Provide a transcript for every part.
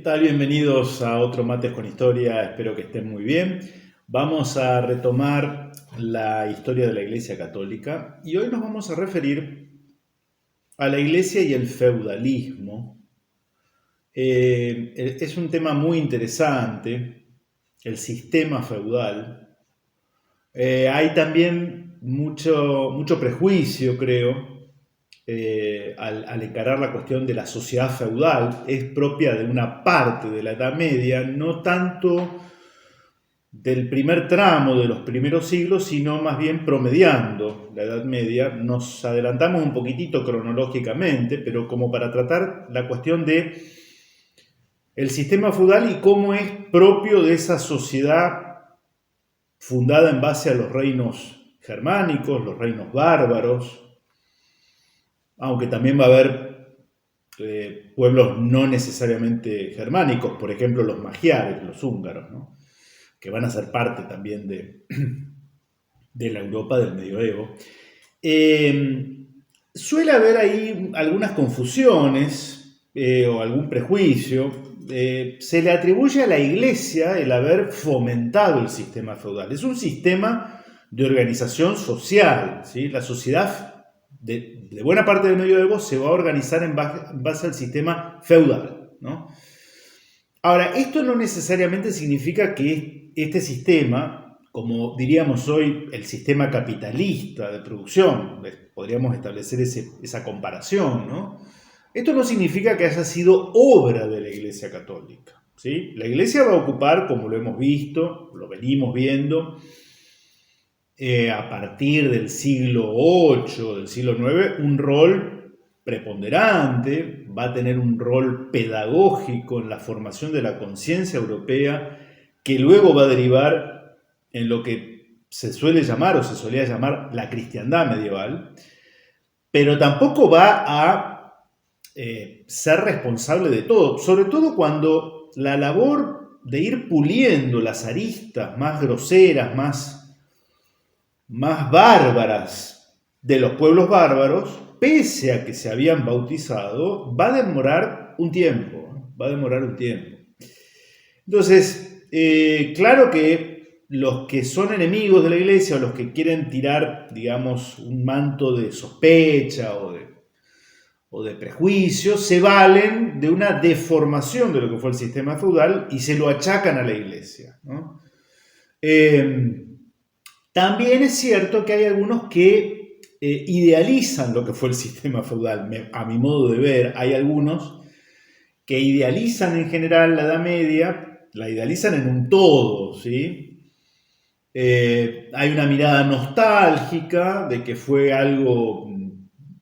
tal? Bienvenidos a otro Mates con Historia, espero que estén muy bien. Vamos a retomar la historia de la Iglesia Católica y hoy nos vamos a referir a la Iglesia y el feudalismo. Es un tema muy interesante, el sistema feudal. Hay también mucho prejuicio, creo, al encarar la cuestión de la sociedad feudal. Es propia de una parte de la Edad Media, no tanto del primer tramo de los primeros siglos, sino más bien promediando la Edad Media. Nos adelantamos un poquitito cronológicamente, pero como para tratar la cuestión de el sistema feudal y cómo es propio de esa sociedad fundada en base a los reinos germánicos, los reinos bárbaros, aunque también va a haber pueblos no necesariamente germánicos, por ejemplo los magiares, los húngaros, ¿no? Que van a ser parte también de la Europa del medioevo. Suele haber ahí algunas confusiones o algún prejuicio. Se le atribuye a la Iglesia el haber fomentado el sistema feudal. Es un sistema de organización social, ¿sí? La sociedad de buena parte del medioevo se va a organizar en base al sistema feudal, ¿no? Ahora, esto no necesariamente significa que este sistema, como diríamos hoy, el sistema capitalista de producción, podríamos establecer esa comparación, ¿no? Esto no significa que haya sido obra de la Iglesia Católica, ¿sí? La Iglesia va a ocupar, como lo hemos visto, lo venimos viendo, a partir del siglo VIII, del siglo IX, un rol preponderante, va a tener un rol pedagógico en la formación de la conciencia europea, que luego va a derivar en lo que se suele llamar o se solía llamar la cristiandad medieval, pero tampoco va a ser responsable de todo, sobre todo cuando la labor de ir puliendo las aristas más groseras, más bárbaras de los pueblos bárbaros, pese a que se habían bautizado, va a demorar un tiempo, va a demorar un tiempo. Entonces, claro que los que son enemigos de la Iglesia o los que quieren tirar, digamos, un manto de sospecha o de prejuicio, se valen de una deformación de lo que fue el sistema feudal y se lo achacan a la Iglesia, ¿no? También es cierto que hay algunos que idealizan lo que fue el sistema feudal. A mi modo de ver, hay algunos que idealizan en general la Edad Media, la idealizan en un todo, ¿sí? Hay una mirada nostálgica de que fue algo,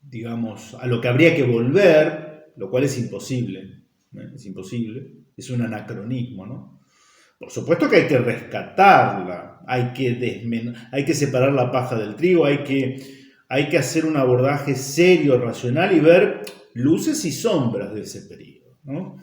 digamos, a lo que habría que volver, lo cual es imposible, ¿no? Es imposible, es un anacronismo, ¿no? Por supuesto que hay que rescatarla, hay que separar la paja del trigo, hay que hacer un abordaje serio, racional y ver luces y sombras de ese periodo, ¿no?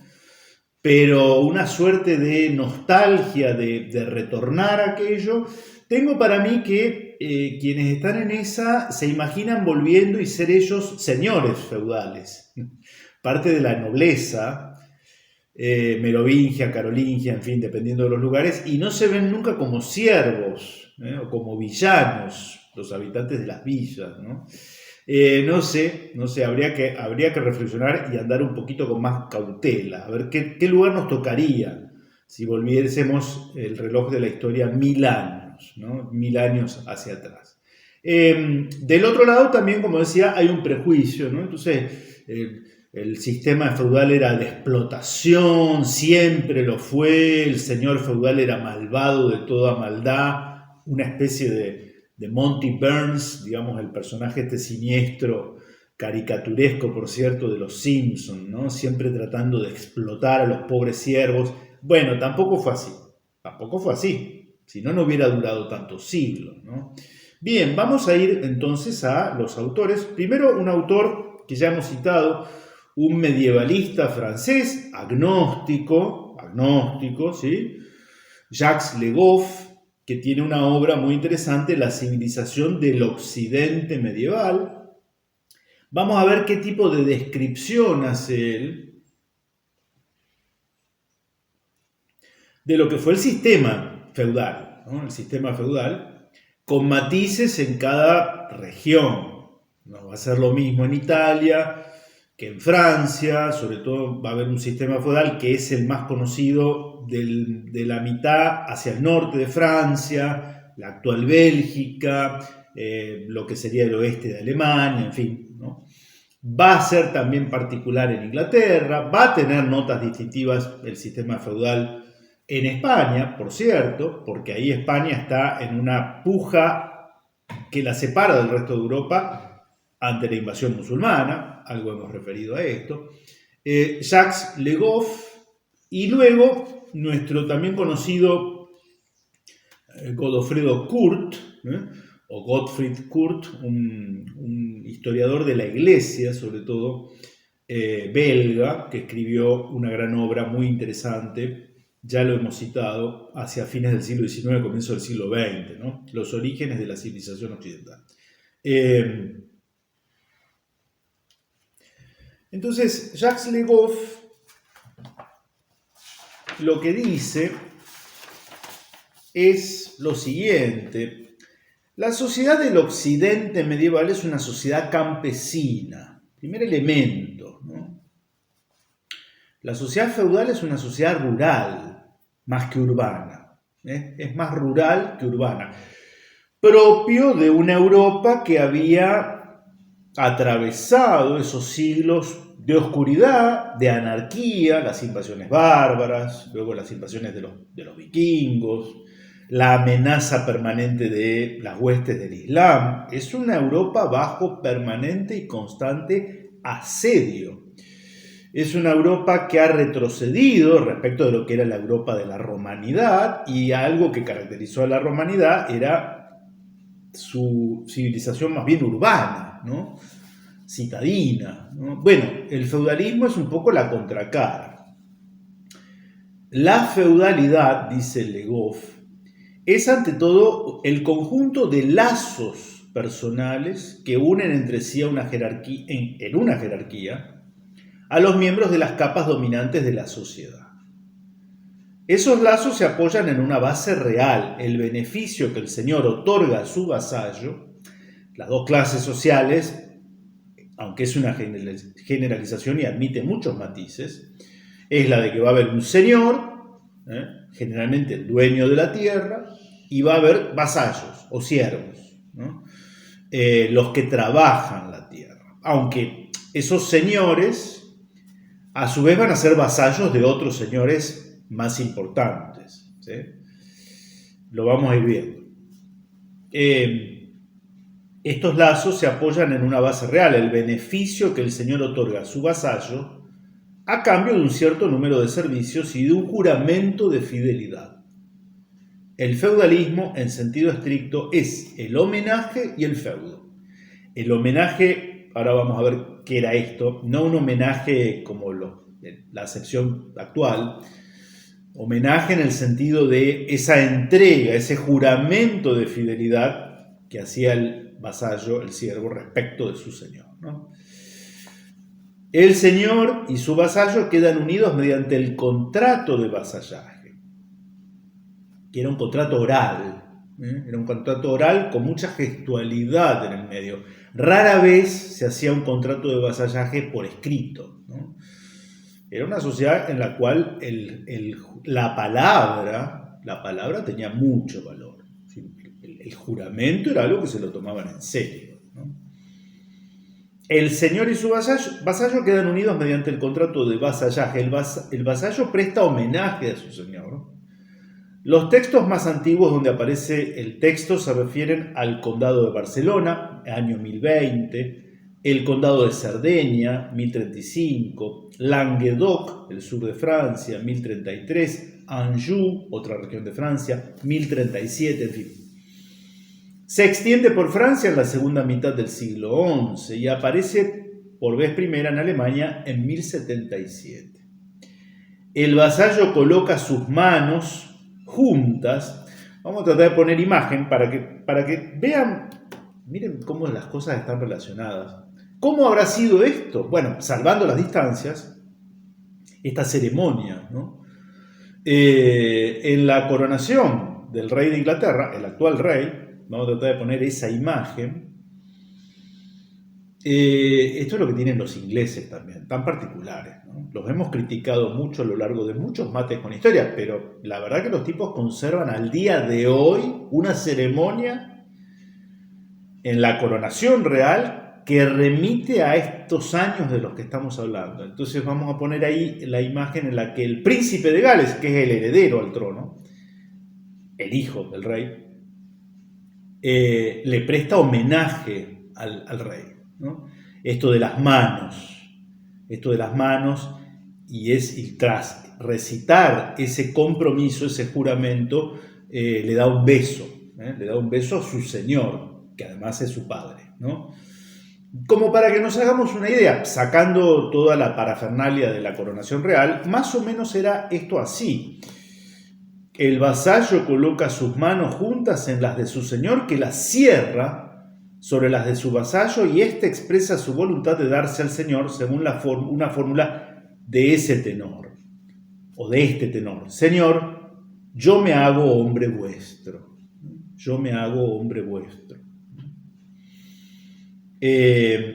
Pero una suerte de nostalgia, de retornar a aquello, tengo para mí que quienes están en esa se imaginan volviendo y ser ellos señores feudales, parte de la nobleza, merovingia, carolingia, en fin, dependiendo de los lugares, y no se ven nunca como siervos, o como villanos, los habitantes de las villas, ¿no? No sé, habría que reflexionar y andar un poquito con más cautela, a ver qué lugar nos tocaría si volviésemos el reloj de la historia 1000 años, ¿no? 1000 años hacia atrás. Del otro lado también, como decía, hay un prejuicio, ¿no? Entonces, el sistema feudal era de explotación, siempre lo fue, el señor feudal era malvado de toda maldad, una especie de Monty Burns, digamos, el personaje este siniestro, caricaturesco, por cierto, de los Simpsons, ¿no? Siempre tratando de explotar a los pobres siervos. Bueno, tampoco fue así, si no, no hubiera durado tantos siglos, ¿no? Bien, vamos a ir entonces a los autores. Primero, un autor que ya hemos citado, un medievalista francés, agnóstico, ¿sí? Jacques Le Goff, que tiene una obra muy interesante, La civilización del occidente medieval. Vamos a ver qué tipo de descripción hace él de lo que fue el sistema feudal, ¿no? El sistema feudal, con matices en cada región. No va a ser lo mismo en Italia que en Francia, sobre todo va a haber un sistema feudal que es el más conocido de la mitad hacia el norte de Francia, la actual Bélgica, lo que sería el oeste de Alemania, en fin, ¿no? Va a ser también particular en Inglaterra, va a tener notas distintivas el sistema feudal en España, por cierto, porque ahí España está en una puja que la separa del resto de Europa ante la invasión musulmana, algo hemos referido a esto. Jacques Le Goff y luego nuestro también conocido Godofredo Kurt, o Gottfried Kurt, un historiador de la Iglesia, sobre todo belga, que escribió una gran obra muy interesante, ya lo hemos citado, hacia fines del siglo XIX, comienzo del siglo XX, ¿no? Los orígenes de la civilización occidental. Entonces, Jacques Le Goff lo que dice es lo siguiente: la sociedad del occidente medieval es una sociedad campesina, primer elemento, ¿no? La sociedad feudal es una sociedad rural, más que urbana, es más rural que urbana, propio de una Europa que había atravesado esos siglos de oscuridad, de anarquía, las invasiones bárbaras, luego las invasiones de los vikingos, la amenaza permanente de las huestes del Islam. Es una Europa bajo permanente y constante asedio. Es una Europa que ha retrocedido respecto de lo que era la Europa de la romanidad, y algo que caracterizó a la romanidad era su civilización más bien urbana, ¿no? Citadina, ¿no? Bueno, el feudalismo es un poco la contracara. La feudalidad, dice Le Goff, es ante todo el conjunto de lazos personales que unen entre sí a una jerarquía, en una jerarquía a los miembros de las capas dominantes de la sociedad. Esos lazos se apoyan en una base real, el beneficio que el señor otorga a su vasallo. Las dos clases sociales, aunque es una generalización y admite muchos matices, es la de que va a haber un señor, generalmente el dueño de la tierra, y va a haber vasallos o siervos, ¿no? Los que trabajan la tierra, aunque esos señores a su vez van a ser vasallos de otros señores más importantes, ¿sí? Lo vamos a ir viendo. Estos lazos se apoyan en una base real, el beneficio que el señor otorga a su vasallo a cambio de un cierto número de servicios y de un juramento de fidelidad. El feudalismo, en sentido estricto, es el homenaje y el feudo. El homenaje, ahora vamos a ver qué era esto, no un homenaje como la acepción actual, homenaje en el sentido de esa entrega, ese juramento de fidelidad que hacía el vasallo, el siervo, respecto de su señor, ¿no? El señor y su vasallo quedan unidos mediante el contrato de vasallaje, que era un contrato oral, era un contrato oral con mucha gestualidad en el medio. Rara vez se hacía un contrato de vasallaje por escrito, ¿no? Era una sociedad en la cual la palabra tenía mucho valor. El juramento era algo que se lo tomaban en serio, ¿no? El señor y su vasallo quedan unidos mediante el contrato de vasallaje. El vasallo presta homenaje a su señor. Los textos más antiguos donde aparece el texto se refieren al condado de Barcelona, año 1020, el condado de Cerdeña, 1035, Languedoc, el sur de Francia, 1033, Anjou, otra región de Francia, 1037, en fin. Se extiende por Francia en la segunda mitad del siglo XI y aparece por vez primera en Alemania en 1077. El vasallo coloca sus manos juntas. Vamos a tratar de poner imagen para que vean, miren cómo las cosas están relacionadas. ¿Cómo habrá sido esto? Bueno, salvando las distancias, esta ceremonia, ¿no? En la coronación del rey de Inglaterra, el actual rey, vamos a tratar de poner esa imagen. Esto es lo que tienen los ingleses también, tan particulares, ¿no? Los hemos criticado mucho a lo largo de muchos mates con historia, pero la verdad que los tipos conservan al día de hoy una ceremonia en la coronación real que remite a estos años de los que estamos hablando. Entonces vamos a poner ahí la imagen en la que el príncipe de Gales, que es el heredero al trono, el hijo del rey, le presta homenaje al rey, ¿no? Esto de las manos, y tras recitar ese compromiso, ese juramento, le da un beso a su señor, que además es su padre, ¿no? Como para que nos hagamos una idea, sacando toda la parafernalia de la coronación real, más o menos era esto así. El vasallo coloca sus manos juntas en las de su señor, que las cierra sobre las de su vasallo, y éste expresa su voluntad de darse al señor según una fórmula de ese tenor, o de este tenor. Señor, yo me hago hombre vuestro. Yo me hago hombre vuestro.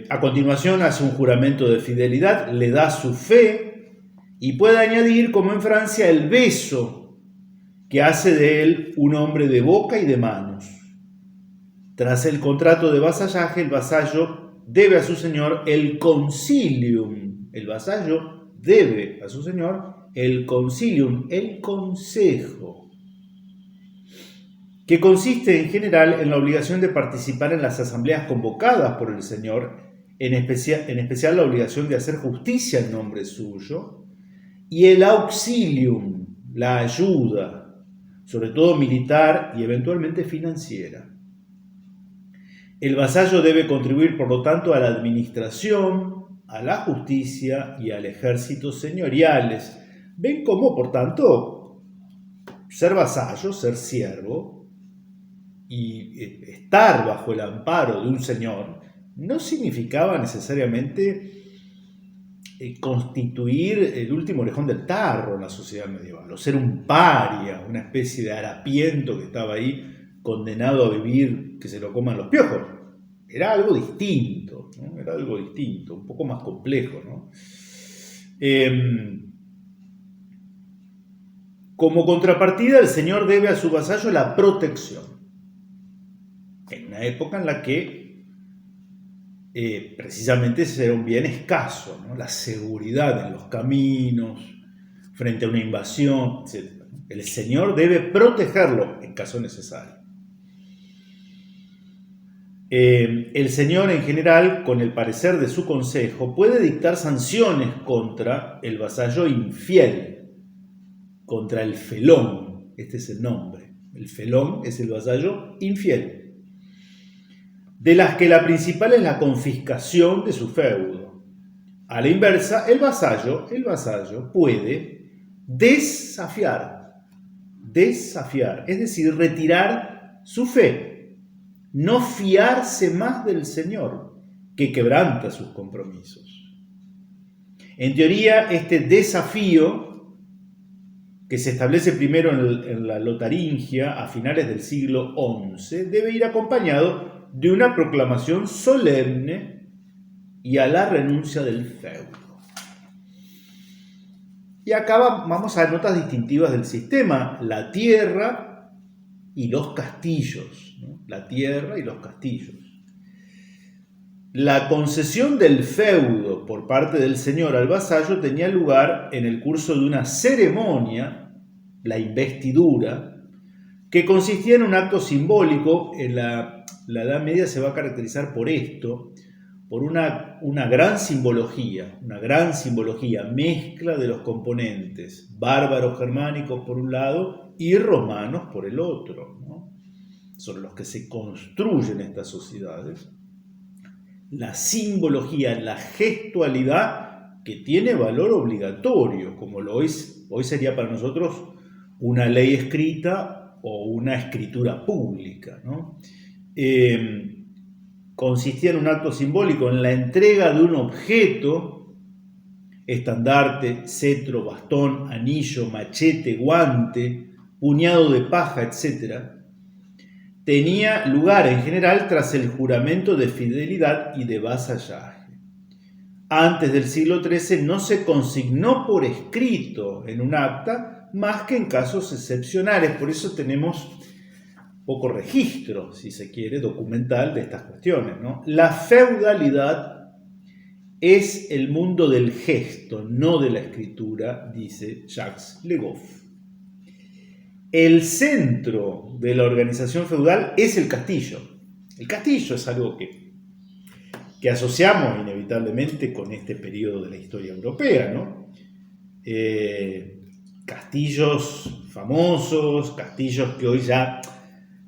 A continuación hace un juramento de fidelidad, le da su fe y puede añadir, como en Francia, el beso que hace de él un hombre de boca y de manos. Tras el contrato de vasallaje, el vasallo debe a su señor el concilium. El vasallo debe a su señor el concilium, el consejo, que consiste en general en la obligación de participar en las asambleas convocadas por el señor, en especial la obligación de hacer justicia en nombre suyo, y el auxilium, la ayuda, sobre todo militar y eventualmente financiera. El vasallo debe contribuir, por lo tanto, a la administración, a la justicia y al ejército señoriales. Ven cómo, por tanto, ser vasallo, ser siervo, y estar bajo el amparo de un señor no significaba necesariamente constituir el último orejón del tarro en la sociedad medieval, o ser un paria, una especie de harapiento que estaba ahí condenado a vivir, que se lo coman los piojos. Era algo distinto, ¿no? Era algo distinto, un poco más complejo, ¿no? Como contrapartida, el señor debe a su vasallo la protección. En una época en la que precisamente ese era un bien escaso, ¿no? La seguridad en los caminos, frente a una invasión, etc. El señor debe protegerlo en caso necesario. El señor en general, con el parecer de su consejo, puede dictar sanciones contra el vasallo infiel, contra el felón. Este es el nombre. El felón es el vasallo infiel, de las que la principal es la confiscación de su feudo. A la inversa, el vasallo puede desafiar, es decir, retirar su fe, no fiarse más del señor, que quebranta sus compromisos. En teoría, este desafío, que se establece primero en la Lotaringia a finales del siglo XI, debe ir acompañado de una proclamación solemne y a la renuncia del feudo. Y acá vamos a ver notas distintivas del sistema: la tierra y los castillos, ¿no? La tierra y los castillos. La concesión del feudo por parte del señor al vasallo tenía lugar en el curso de una ceremonia, la investidura, que consistía en un acto simbólico. En la Edad Media se va a caracterizar por esto, por una gran simbología, mezcla de los componentes bárbaros germánicos por un lado y romanos por el otro, ¿no? Sobre los que se construyen estas sociedades. La simbología, la gestualidad, que tiene valor obligatorio, como lo es, hoy sería para nosotros una ley escrita o una escritura pública, ¿no? Consistía en un acto simbólico, en la entrega de un objeto estandarte, cetro, bastón, anillo, machete, guante, puñado de paja, etc., tenía lugar en general tras el juramento de fidelidad y de vasallaje. Antes del siglo XIII no se consignó por escrito en un acta más que en casos excepcionales, por eso tenemos poco registro, si se quiere, documental de estas cuestiones, ¿no? La feudalidad es el mundo del gesto, no de la escritura, dice Jacques Le Goff. El centro de la organización feudal es el castillo. El castillo es algo que asociamos inevitablemente con este periodo de la historia europea, ¿no? Castillos famosos, castillos que hoy ya,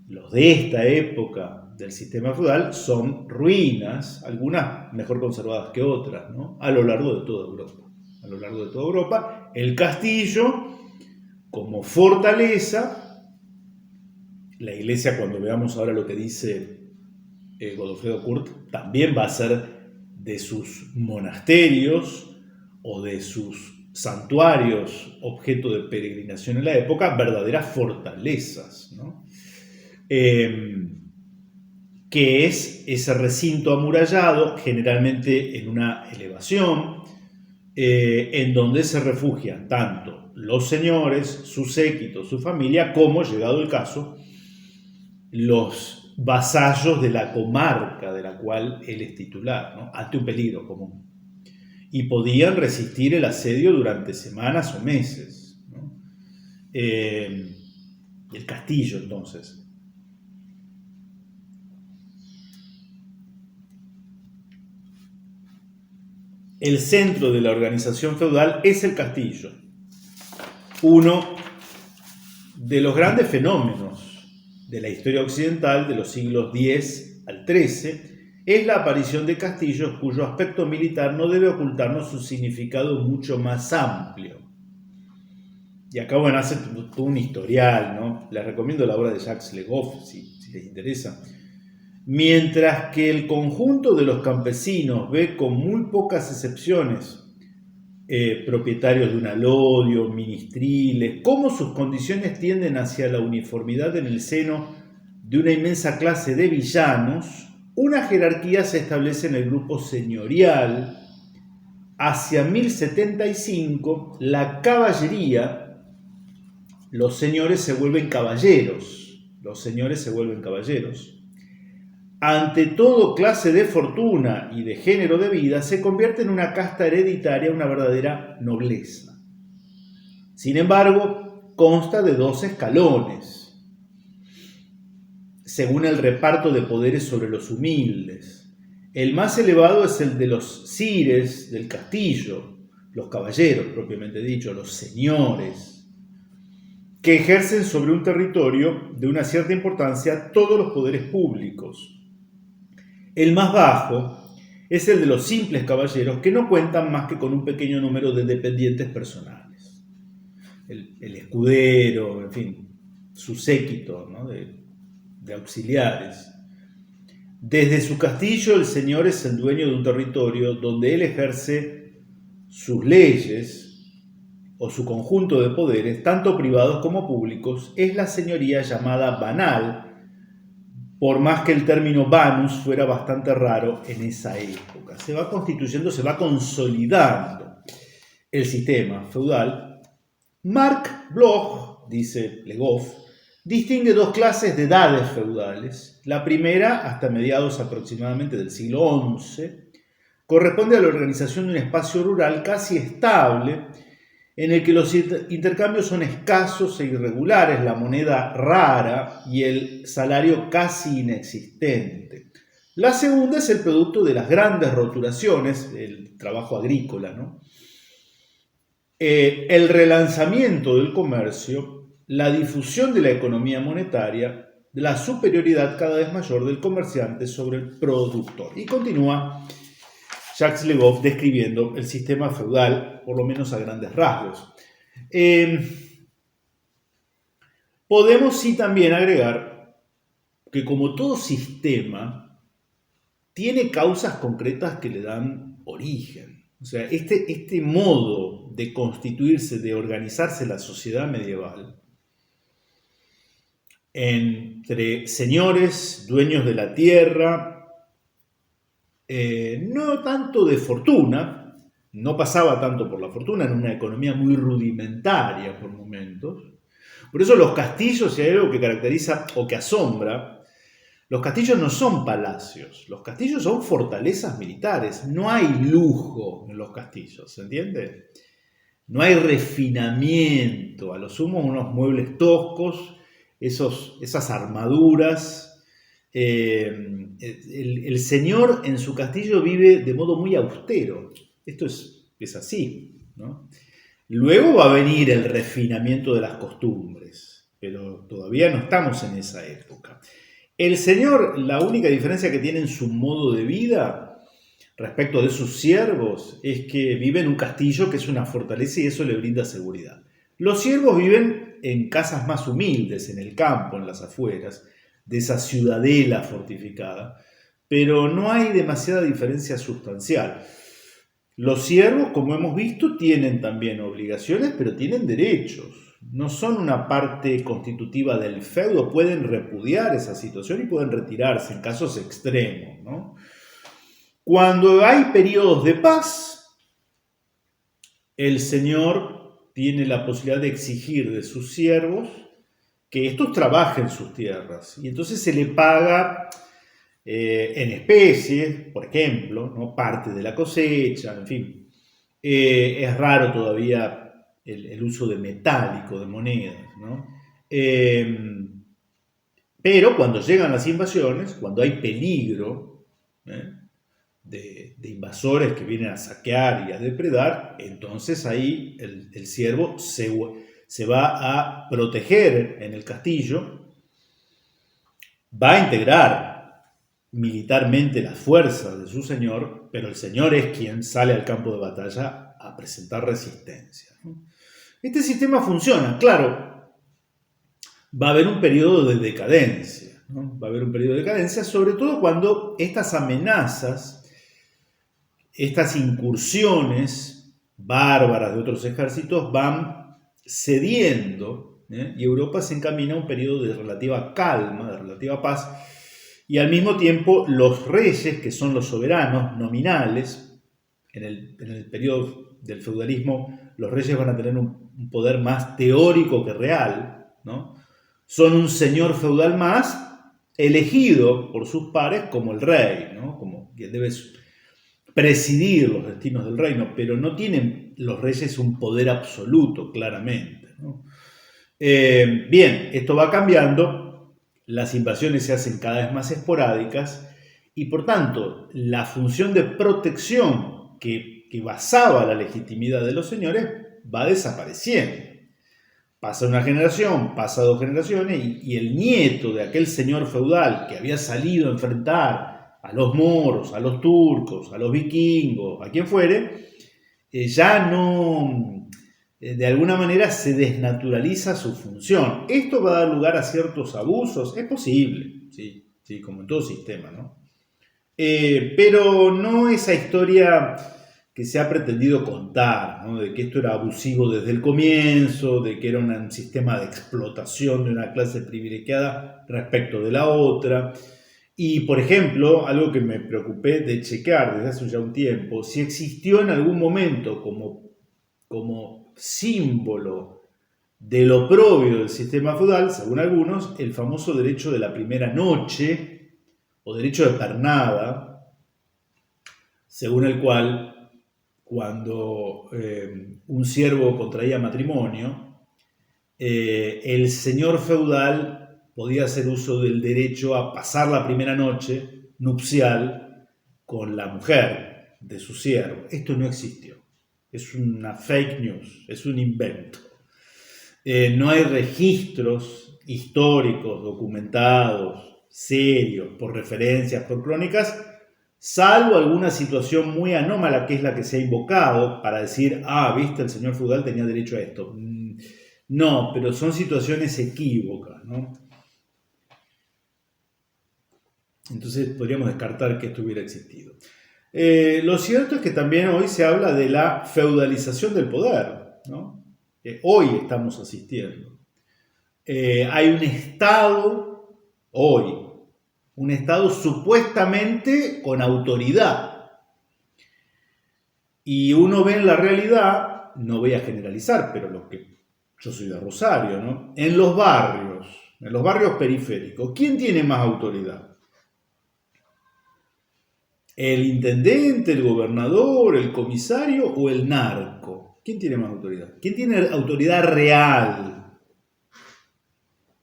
los de esta época del sistema feudal, son ruinas, algunas mejor conservadas que otras, ¿no? A lo largo de toda Europa. A lo largo de toda Europa, el castillo como fortaleza. La iglesia, cuando veamos ahora lo que dice Godofredo Kurt, también va a ser de sus monasterios o de sus santuarios objeto de peregrinación en la época, verdaderas fortalezas, ¿no? Que es ese recinto amurallado, generalmente en una elevación, en donde se refugian tanto los señores, su séquito, su familia, como, llegado el caso, los vasallos de la comarca de la cual él es titular, ¿no? Ante un peligro común. Y podían resistir el asedio durante semanas o meses, ¿no? El castillo, entonces. El centro de la organización feudal es el castillo. Uno de los grandes fenómenos de la historia occidental de los siglos X al XIII es la aparición de castillos cuyo aspecto militar no debe ocultarnos su significado mucho más amplio. Y acá, bueno, hace todo un historial, ¿no? Les recomiendo la obra de Jacques Le Goff, si les interesa. Mientras que el conjunto de los campesinos ve con muy pocas excepciones propietarios de un alodio, ministriles, cómo sus condiciones tienden hacia la uniformidad en el seno de una inmensa clase de villanos, una jerarquía se establece en el grupo señorial. Hacia 1075, la caballería, los señores se vuelven caballeros. Ante todo clase de fortuna y de género de vida, se convierte en una casta hereditaria, una verdadera nobleza. Sin embargo, consta de 2 escalones, según el reparto de poderes sobre los humildes. El más elevado es el de los sires del castillo, los caballeros propiamente dicho, los señores, que ejercen sobre un territorio de una cierta importancia todos los poderes públicos. El más bajo es el de los simples caballeros, que no cuentan más que con un pequeño número de dependientes personales. El escudero, en fin, su séquito, ¿no? de auxiliares. Desde su castillo, el señor es el dueño de un territorio donde él ejerce sus leyes o su conjunto de poderes, tanto privados como públicos. Es la señoría llamada banal, por más que el término banus fuera bastante raro en esa época. Se va constituyendo, se va consolidando el sistema feudal. Marc Bloch, dice Le Goff, distingue 2 clases de edades feudales. La primera, hasta mediados aproximadamente del siglo XI, corresponde a la organización de un espacio rural casi estable, en el que los intercambios son escasos e irregulares, la moneda rara y el salario casi inexistente. La segunda es el producto de las grandes roturaciones, el trabajo agrícola, ¿no? El relanzamiento del comercio, la difusión de la economía monetaria, la superioridad cada vez mayor del comerciante sobre el productor. Y continúa Jacques Le Goff describiendo el sistema feudal, por lo menos a grandes rasgos. Podemos sí también agregar que, como todo sistema, tiene causas concretas que le dan origen. O sea, este modo de constituirse, de organizarse la sociedad medieval, entre señores, dueños de la tierra, no tanto de fortuna, no pasaba tanto por la fortuna, en una economía muy rudimentaria por momentos. Por eso los castillos, si hay algo que caracteriza o que asombra, los castillos no son palacios, los castillos son fortalezas militares, no hay lujo en los castillos, ¿se entiende? No hay refinamiento, a lo sumo unos muebles toscos, esas armaduras. El señor en su castillo vive de modo muy austero, esto es así, ¿no? Luego va a venir el refinamiento de las costumbres, pero todavía no estamos en esa época. El señor, la única diferencia que tiene en su modo de vida respecto de sus siervos es que vive en un castillo que es una fortaleza y eso le brinda seguridad. Los siervos viven en casas más humildes, en el campo, en las afueras, de esa ciudadela fortificada, pero no hay demasiada diferencia sustancial. Los siervos, como hemos visto, tienen también obligaciones, pero tienen derechos. No son una parte constitutiva del feudo, pueden repudiar esa situación y pueden retirarse en casos extremos, ¿no? Cuando hay periodos de paz, el señor tiene la posibilidad de exigir de sus siervos que estos trabajen sus tierras y entonces se le paga en especie, por ejemplo, ¿no? Parte de la cosecha, en fin. Es raro todavía el uso de metálico, de monedas, ¿no? Pero cuando llegan las invasiones, cuando hay peligro de invasores que vienen a saquear y a depredar, entonces ahí el siervo se va a proteger en el castillo, va a integrar militarmente las fuerzas de su señor, pero el señor es quien sale al campo de batalla a presentar resistencia, ¿no? Este sistema funciona, claro, va a haber un periodo de decadencia, ¿no? Va a haber un periodo de decadencia, sobre todo cuando estas amenazas, estas incursiones bárbaras de otros ejércitos van cediendo, y Europa se encamina a un periodo de relativa calma, de relativa paz, y al mismo tiempo los reyes, que son los soberanos nominales, en el periodo del feudalismo los reyes van a tener un poder más teórico que real, ¿no? Son un señor feudal más elegido por sus pares como el rey, ¿no? Como quien debe presidir los destinos del reino, pero no tienen los reyes un poder absoluto, claramente, ¿no? Bien, esto va cambiando, las invasiones se hacen cada vez más esporádicas y por tanto la función de protección que basaba la legitimidad de los señores va desapareciendo. Pasa una generación, pasa dos generaciones y el nieto de aquel señor feudal que había salido a enfrentar a los moros, a los turcos, a los vikingos, a quien fuere, ya no, de alguna manera se desnaturaliza su función. Esto va a dar lugar a ciertos abusos, es posible, sí, como en todo sistema, ¿no? Pero no esa historia que se ha pretendido contar, ¿no? De que esto era abusivo desde el comienzo, de que era un sistema de explotación de una clase privilegiada respecto de la otra. Y, por ejemplo, algo que me preocupé de checar desde hace ya un tiempo, si existió en algún momento como símbolo del oprobio del sistema feudal, según algunos, el famoso derecho de la primera noche o derecho de pernada, según el cual cuando un siervo contraía matrimonio, el señor feudal podía hacer uso del derecho a pasar la primera noche nupcial con la mujer de su siervo. Esto no existió. Es una fake news, es un invento. No hay registros históricos, documentados, serios, por referencias, por crónicas, salvo alguna situación muy anómala que es la que se ha invocado para decir, viste, el señor feudal tenía derecho a esto. No, pero son situaciones equívocas, ¿no? Entonces podríamos descartar que esto hubiera existido. Lo cierto es que también hoy se habla de la feudalización del poder, ¿no? Hoy estamos asistiendo. Hay un Estado, hoy, un Estado supuestamente con autoridad. Y uno ve en la realidad, no voy a generalizar, pero yo soy de Rosario, ¿no? En los barrios periféricos, ¿quién tiene más autoridad? ¿El intendente, el gobernador, el comisario o el narco? ¿Quién tiene más autoridad? ¿Quién tiene autoridad real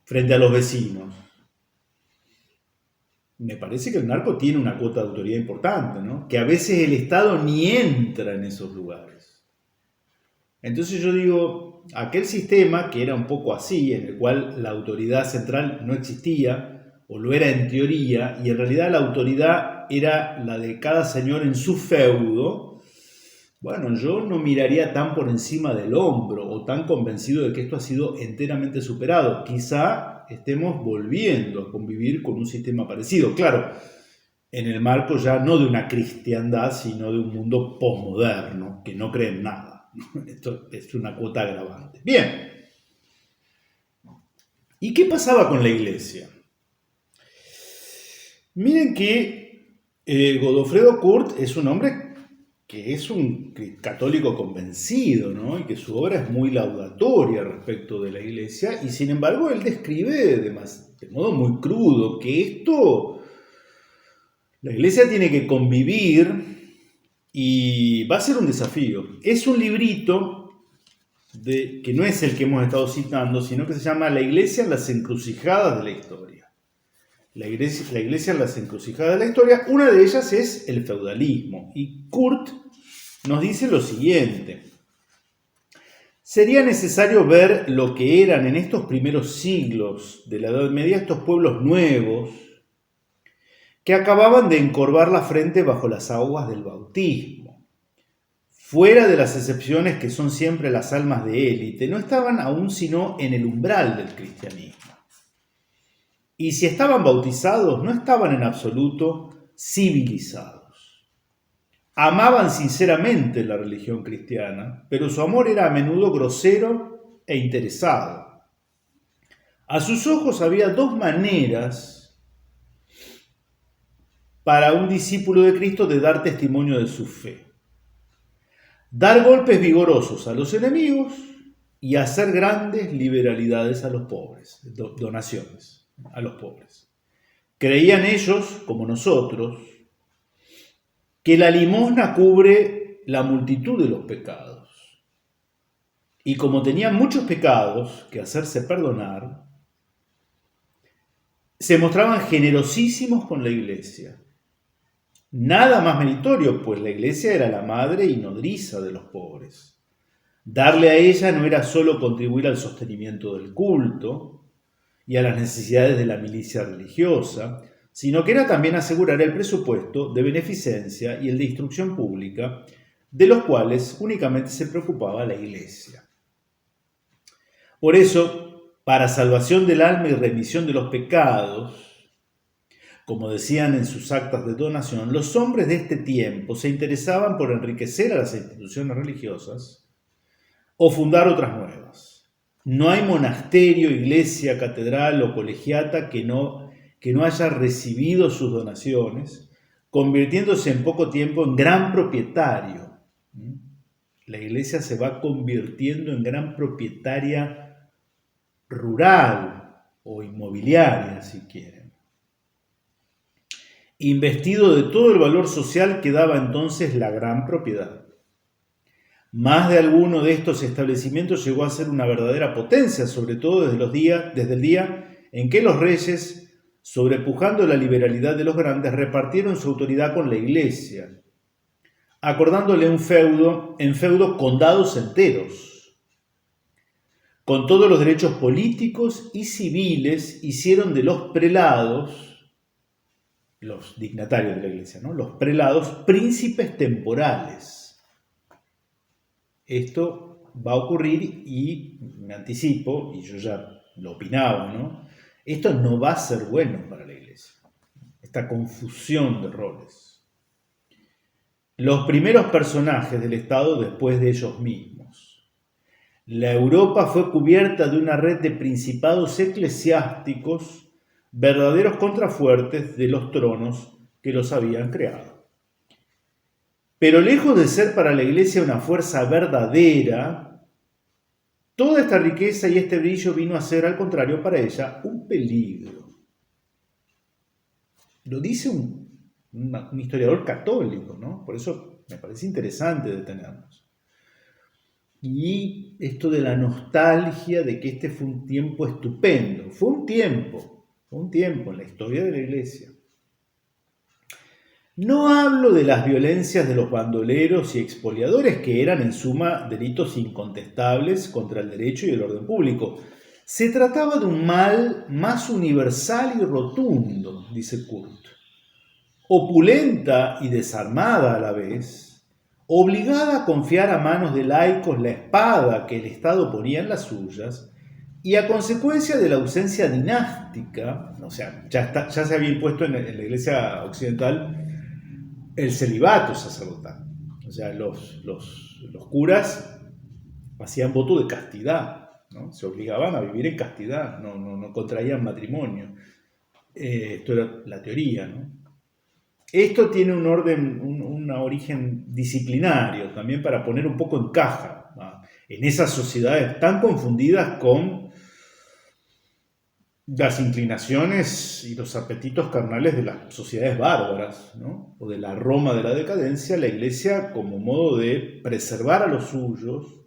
frente a los vecinos? Me parece que el narco tiene una cuota de autoridad importante, ¿no? Que a veces el Estado ni entra en esos lugares. Entonces yo digo, aquel sistema que era un poco así, en el cual la autoridad central no existía, o lo era en teoría, y en realidad la autoridad era la de cada señor en su feudo, bueno, yo no miraría tan por encima del hombro o tan convencido de que esto ha sido enteramente superado. Quizá estemos volviendo a convivir con un sistema parecido. Claro, en el marco ya no de una cristiandad, sino de un mundo posmoderno, que no cree en nada. Esto es una cuota agravante. Bien. ¿Y qué pasaba con la iglesia? Miren que Godofredo Kurt es un hombre que es un católico convencido, ¿no? Y que su obra es muy laudatoria respecto de la iglesia, y sin embargo él describe de modo muy crudo que la iglesia tiene que convivir y va a ser un desafío. Es un librito que no es el que hemos estado citando, sino que se llama La iglesia en las encrucijadas de la historia. La iglesia en las encrucijadas de la historia, una de ellas es el feudalismo. Y Kurt nos dice lo siguiente: sería necesario ver lo que eran en estos primeros siglos de la Edad Media estos pueblos nuevos que acababan de encorvar la frente bajo las aguas del bautismo. Fuera de las excepciones que son siempre las almas de élite, no estaban aún sino en el umbral del cristianismo. Y si estaban bautizados, no estaban en absoluto civilizados. Amaban sinceramente la religión cristiana, pero su amor era a menudo grosero e interesado. A sus ojos había dos maneras para un discípulo de Cristo de dar testimonio de su fe: dar golpes vigorosos a los enemigos y hacer grandes liberalidades a los pobres, donaciones a los pobres. Creían ellos, como nosotros, que la limosna cubre la multitud de los pecados. Y como tenían muchos pecados que hacerse perdonar, se mostraban generosísimos con la iglesia. Nada más meritorio, pues la iglesia era la madre y nodriza de los pobres. Darle a ella no era solo contribuir al sostenimiento del culto y a las necesidades de la milicia religiosa, sino que era también asegurar el presupuesto de beneficencia y el de instrucción pública, de los cuales únicamente se preocupaba la iglesia. Por eso, para salvación del alma y remisión de los pecados, como decían en sus actas de donación, los hombres de este tiempo se interesaban por enriquecer a las instituciones religiosas o fundar otras nuevas. No hay monasterio, iglesia, catedral o colegiata que no haya recibido sus donaciones, convirtiéndose en poco tiempo en gran propietario. La iglesia se va convirtiendo en gran propietaria rural o inmobiliaria, si quieren. Investido de todo el valor social que daba entonces la gran propiedad. Más de alguno de estos establecimientos llegó a ser una verdadera potencia, sobre todo desde el día en que los reyes, sobrepujando la liberalidad de los grandes, repartieron su autoridad con la iglesia, acordándole en feudo condados enteros. Con todos los derechos políticos y civiles, hicieron de los prelados, los dignatarios de la iglesia, ¿no? Los prelados, príncipes temporales. Esto va a ocurrir y me anticipo, y yo ya lo opinaba, ¿no? Esto no va a ser bueno para la iglesia, esta confusión de roles. los primeros personajes del Estado después de ellos mismos. La Europa fue cubierta de una red de principados eclesiásticos, verdaderos contrafuertes de los tronos que los habían creado. Pero lejos de ser para la Iglesia una fuerza verdadera, toda esta riqueza y este brillo vino a ser, al contrario, para ella un peligro. Lo dice un historiador católico, ¿no? Por eso me parece interesante detenernos. Y esto de la nostalgia de que este fue un tiempo estupendo. Fue un tiempo en la historia de la Iglesia. No hablo de las violencias de los bandoleros y expoliadores, que eran en suma delitos incontestables contra el derecho y el orden público. Se trataba de un mal más universal y rotundo, dice Kurt. Opulenta y desarmada a la vez, obligada a confiar a manos de laicos la espada que el Estado ponía en las suyas, y a consecuencia de la ausencia dinástica, o sea, ya se había impuesto en la Iglesia occidental el celibato sacerdotal. O sea, los curas hacían voto de castidad, ¿no? Se obligaban a vivir en castidad, no contraían matrimonio. Esto era la teoría, ¿no? Esto tiene un origen disciplinario, también para poner un poco en caja, ¿no? En esas sociedades tan confundidas con las inclinaciones y los apetitos carnales de las sociedades bárbaras, ¿no? O de la Roma de la decadencia, la Iglesia, como modo de preservar a los suyos,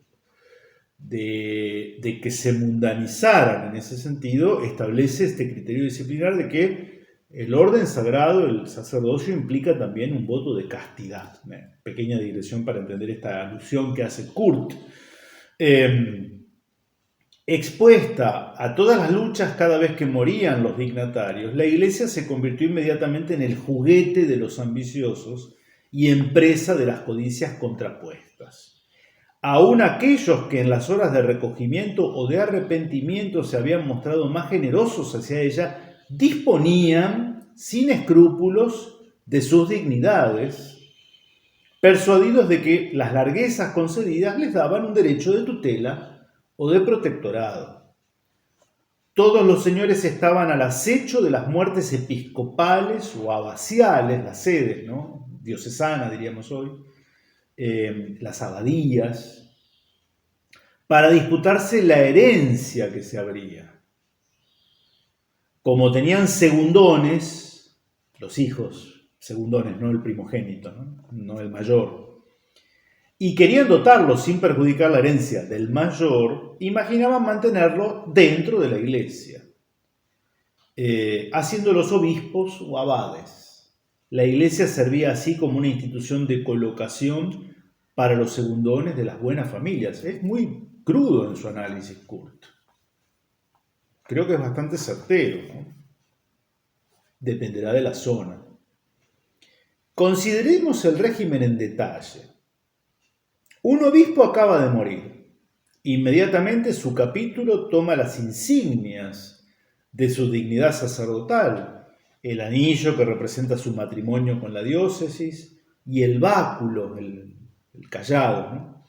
de que se mundanizaran en ese sentido, establece este criterio disciplinar de que el orden sagrado, el sacerdocio, implica también un voto de castidad. Pequeña digresión para entender esta alusión que hace Kurt. Expuesta a todas las luchas cada vez que morían los dignatarios, la Iglesia se convirtió inmediatamente en el juguete de los ambiciosos y en presa de las codicias contrapuestas. Aún aquellos que en las horas de recogimiento o de arrepentimiento se habían mostrado más generosos hacia ella, disponían sin escrúpulos de sus dignidades, persuadidos de que las larguezas concedidas les daban un derecho de tutela o de protectorado. Todos los señores estaban al acecho de las muertes episcopales o abaciales, las sedes, ¿no? Diocesanas, diríamos hoy, las abadías, para disputarse la herencia que se abría. Como tenían segundones, los hijos, segundones, no el primogénito, no el mayor, y querían dotarlo sin perjudicar la herencia del mayor, imaginaban mantenerlo dentro de la Iglesia, haciéndolos obispos o abades. La Iglesia servía así como una institución de colocación para los segundones de las buenas familias. Es muy crudo en su análisis, Kurt. Creo que es bastante certero, ¿no? Dependerá de la zona. Consideremos el régimen en detalle. Un obispo acaba de morir. Inmediatamente su capítulo toma las insignias de su dignidad sacerdotal, el anillo que representa su matrimonio con la diócesis y el báculo, el cayado, ¿no?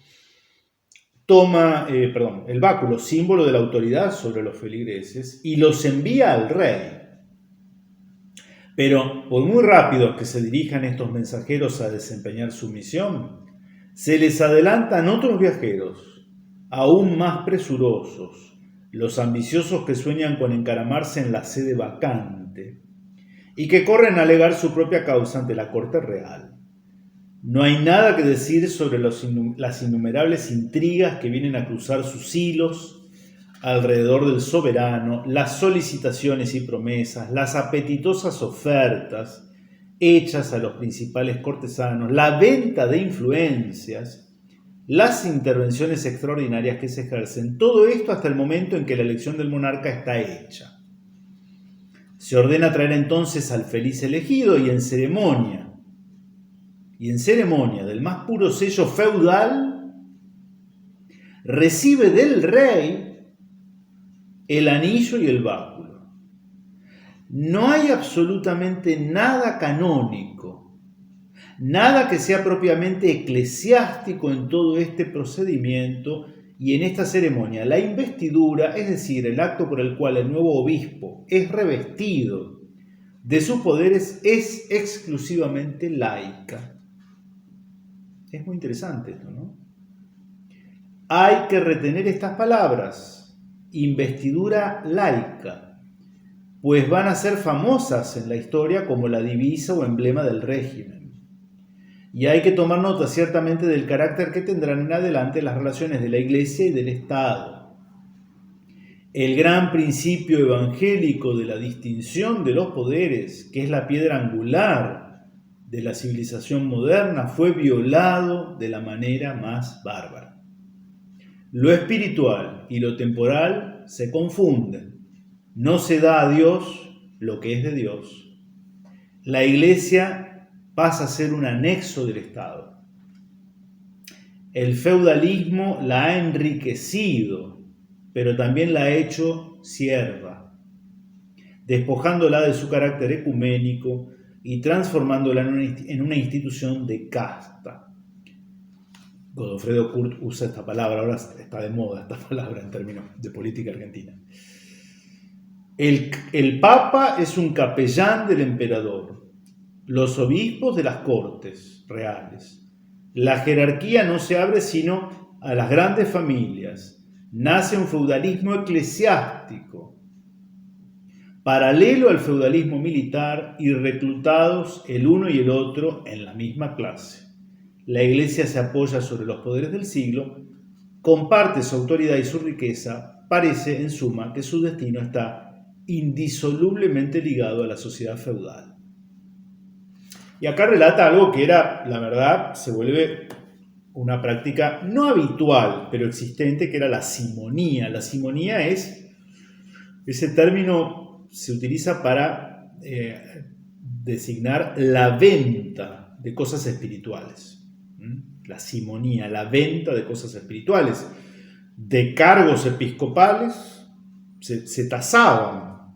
Toma, el báculo, símbolo de la autoridad sobre los feligreses, y los envía al rey. Pero por muy rápidos que se dirijan estos mensajeros a desempeñar su misión, se les adelantan otros viajeros, aún más presurosos, los ambiciosos que sueñan con encaramarse en la sede vacante y que corren a alegar su propia causa ante la corte real. No hay nada que decir sobre las innumerables intrigas que vienen a cruzar sus hilos alrededor del soberano, las solicitaciones y promesas, las apetitosas ofertas hechas a los principales cortesanos, la venta de influencias, las intervenciones extraordinarias que se ejercen. Todo esto hasta el momento en que la elección del monarca está hecha. Se ordena traer entonces al feliz elegido y en ceremonia del más puro sello feudal, recibe del rey el anillo y el báculo. No hay absolutamente nada canónico, Nada que sea propiamente eclesiástico en todo este procedimiento y en esta ceremonia. La investidura, es decir, el acto por el cual el nuevo obispo es revestido de sus poderes, es exclusivamente laica. Es muy interesante esto, ¿no? Hay que retener estas palabras, investidura laica, pues van a ser famosas en la historia como la divisa o emblema del régimen. Y hay que tomar nota ciertamente del carácter que tendrán en adelante las relaciones de la Iglesia y del Estado. El gran principio evangélico de la distinción de los poderes, que es la piedra angular de la civilización moderna, fue violado de la manera más bárbara. Lo espiritual y lo temporal se confunden. No se da a Dios lo que es de Dios. La Iglesia pasa a ser un anexo del Estado. El feudalismo la ha enriquecido, pero también la ha hecho sierva, despojándola de su carácter ecuménico y transformándola en una institución de casta. Godofredo Kurt usa esta palabra, ahora está de moda esta palabra en términos de política argentina. El Papa es un capellán del emperador, los obispos de las cortes reales. La jerarquía no se abre sino a las grandes familias. Nace un feudalismo eclesiástico, paralelo al feudalismo militar y reclutados el uno y el otro en la misma clase. La Iglesia se apoya sobre los poderes del siglo, comparte su autoridad y su riqueza, parece en suma que su destino está indisolublemente ligado a la sociedad feudal. Y acá relata algo que era, la verdad, se vuelve una práctica no habitual, pero existente, que era la simonía. La simonía ese término se utiliza para designar la venta de cosas espirituales. La simonía, la venta de cosas espirituales, de cargos episcopales, se tasaban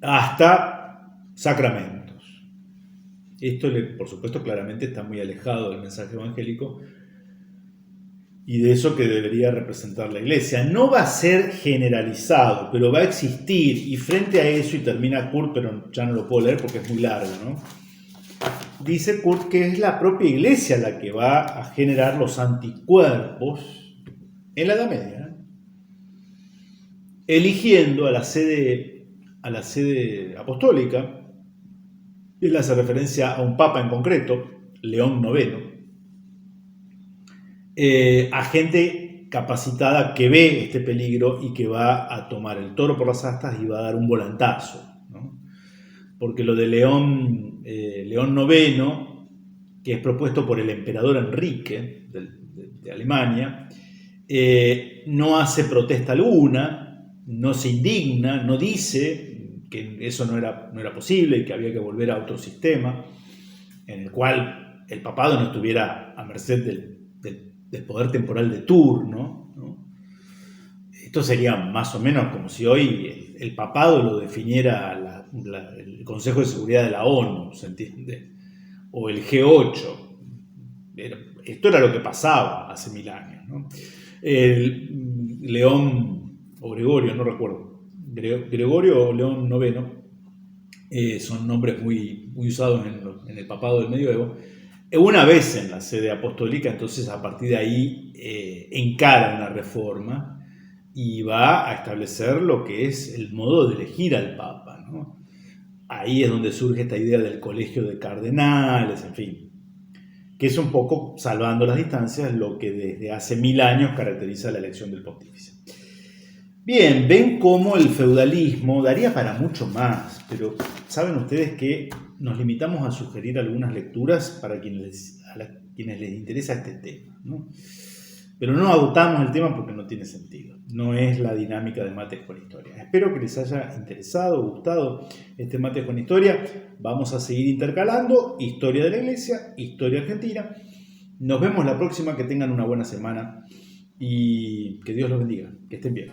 hasta sacramentos. Esto, por supuesto, claramente está muy alejado del mensaje evangélico y de eso que debería representar la Iglesia. No va a ser generalizado, pero va a existir, y frente a eso, y termina Kurt, pero ya no lo puedo leer porque es muy largo, ¿no? Dice Kurt que es la propia Iglesia la que va a generar los anticuerpos en la Edad Media, eligiendo a la sede apostólica. Él hace referencia a un papa en concreto, León IX, a gente capacitada que ve este peligro y que va a tomar el toro por las astas y va a dar un volantazo, ¿no? Porque lo de León IX, que es propuesto por el emperador Enrique de Alemania, no hace protesta alguna, no se indigna, no dice que eso no era posible y que había que volver a otro sistema en el cual el papado no estuviera a merced del poder temporal de turno, ¿no? Esto sería más o menos como si hoy el papado lo definiera el Consejo de Seguridad de la ONU, ¿se entiende? O el G8. Esto era lo que pasaba hace 1000 años, ¿no? León o Gregorio, no recuerdo, Gregorio o León IX, son nombres muy usados en el papado del medioevo. Una vez en la sede apostólica, entonces a partir de ahí encara una reforma y va a establecer lo que es el modo de elegir al Papa, ¿no? Ahí es donde surge esta idea del colegio de cardenales, en fin, que es un poco, salvando las distancias, lo que desde hace 1000 años caracteriza la elección del pontífice. Bien, ven cómo el feudalismo daría para mucho más, pero saben ustedes que nos limitamos a sugerir algunas lecturas para quienes les interesa este tema, ¿no? Pero no agotamos el tema porque no tiene sentido. No es la dinámica de Mates con Historia. Espero que les haya interesado, gustado este Mates con Historia. Vamos a seguir intercalando historia de la Iglesia, historia argentina. Nos vemos la próxima. Que tengan una buena semana y que Dios los bendiga. Que estén bien.